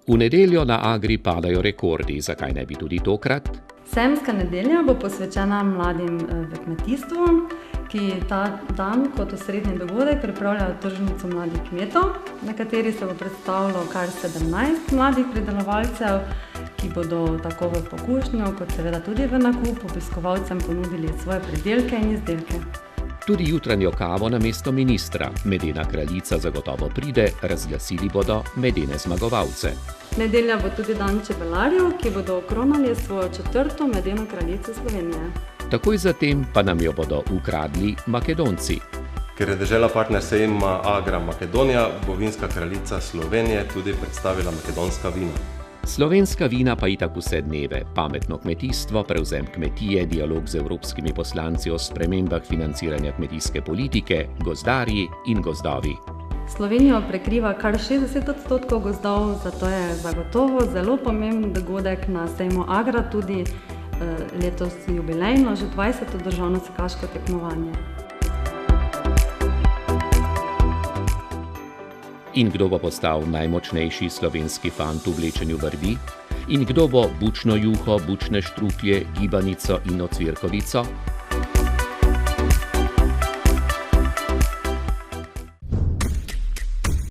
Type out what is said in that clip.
V nedeljo na Agri padajo rekordi, zakaj ne bi tudi tokrat? Sejemska nedelja bo posvečena mladim v kmetijstvu, ki ta dan kot osrednji dogodek pripravljajo tržnico mladih kmetov, na kateri se bo predstavilo kar 17 mladih pridelovalcev, ki bodo tako v pokušnjo, kot seveda tudi v nakup obiskovalcem ponudili svoje pridelke in izdelke. Tudi jutranjo kavo namesto ministra, medena kraljica zagotovo pride, razglasili bodo medene zmagovalce. Nedelja bo tudi dan čebelarjev, ki bodo okronali svojo 4. medeno kraljico Slovenije. Takoj zatem pa nam jo bodo ukradli Makedonci. Ker je dežela partner sejma Agra Makedonija, bo vinska kraljica Slovenije tudi predstavila makedonska vina. Slovenska vina pa itak vse dneve, pametno kmetijstvo, prevzem kmetije, dialog z evropskimi poslanci o spremembah financiranja kmetijske politike, gozdarji in gozdovi. Slovenijo prekriva kar 60% gozdov, zato je zagotovo zelo pomemben dogodek na sejmu Agra tudi letos jubilejno, že 20. državno sekaško tekmovanje. In kdo bo postal najmočnejši slovenski fant v vlečenju vrvi? In kdo bo bučno juho, bučne štruflje, gibanico in ocvirkovico?